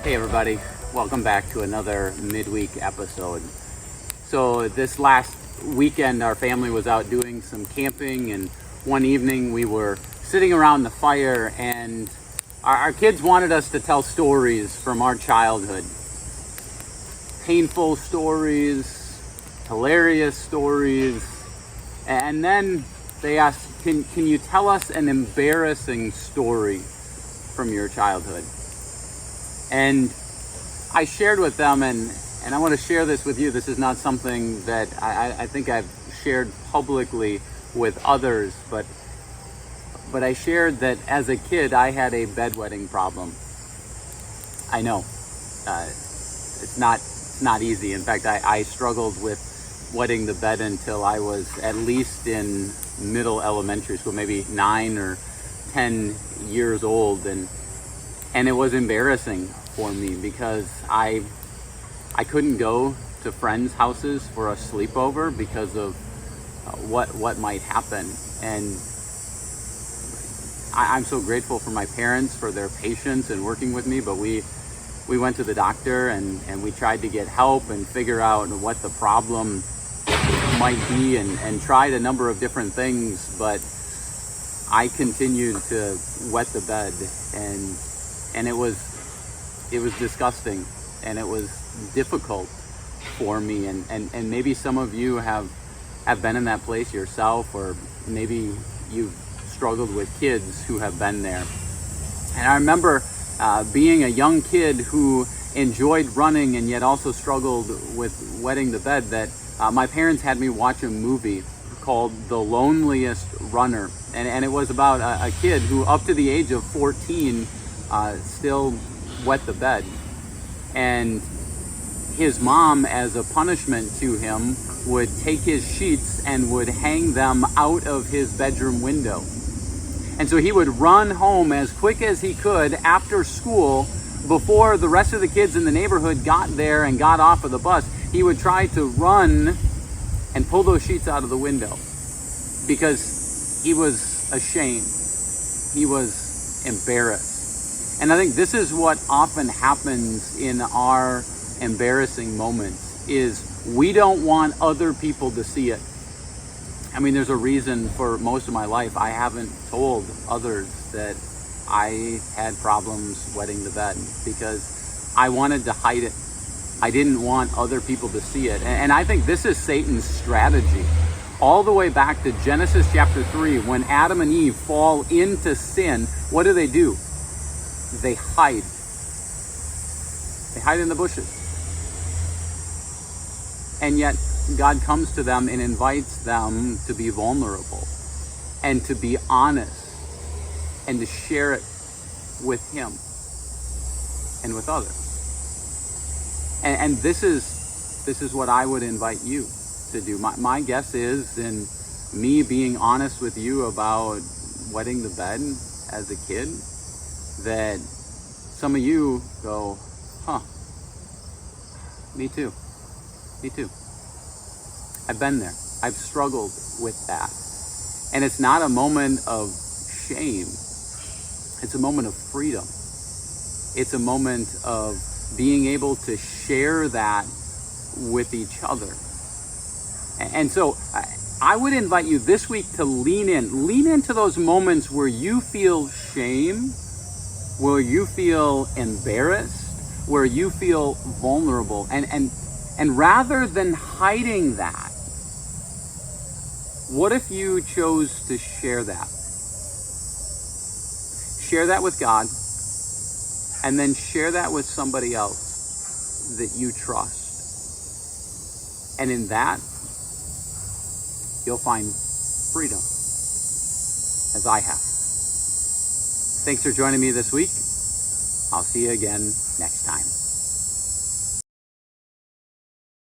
Hey everybody, welcome back to another midweek episode. So this last weekend our family was out doing some camping, and one evening we were sitting around the fire and our kids wanted us to tell stories from our childhood. Painful stories, hilarious stories, and then they asked, can you tell us an embarrassing story from your childhood? And I shared with them, and I want to share this with you. This is not something that I think I've shared publicly with others, but I shared that as a kid I had a bedwetting problem. I know, it's not easy. In fact, I struggled with wetting the bed until I was at least in middle elementary school, maybe 9 or 10 years old, and it was embarrassing for me because I couldn't go to friends' houses for a sleepover because of what might happen. And I'm so grateful for my parents for their patience in working with me, but we went to the doctor and we tried to get help and figure out what the problem might be, and tried a number of different things, but I continued to wet the bed, and it was disgusting, and it was difficult for me, and maybe some of you have been in that place yourself, or maybe you've struggled with kids who have been there. And I remember being a young kid who enjoyed running and yet also struggled with wetting the bed, that my parents had me watch a movie called The Loneliest Runner, and it was about a kid who up to the age of 14 still wet the bed, and his mom, as a punishment to him, would take his sheets and would hang them out of his bedroom window. And so he would run home as quick as he could after school before the rest of the kids in the neighborhood got there and got off of the bus. He would try to run and pull those sheets out of the window because he was ashamed. He was embarrassed. And I think this is what often happens in our embarrassing moments, is we don't want other people to see it. I mean, there's a reason for most of my life I haven't told others that I had problems wetting the bed, because I wanted to hide it. I didn't want other people to see it. And I think this is Satan's strategy. All the way back to Genesis chapter 3, when Adam and Eve fall into sin, what do? They hide. They hide in the bushes. And yet God comes to them and invites them to be vulnerable and to be honest and to share it with him and with others. And this is what I would invite you to do. My guess is, in me being honest with you about wetting the bed as a kid, that some of you go, me too. I've been there. I've struggled with that. And it's not a moment of shame. It's a moment of freedom. It's a moment of being able to share that with each other. And so I would invite you this week to lean into those moments where you feel shame, where you feel embarrassed, where you feel vulnerable. And rather than hiding that, what if you chose to share that? Share that with God, and then share that with somebody else that you trust. And in that, you'll find freedom, as I have. Thanks for joining me this week. I'll see you again next time.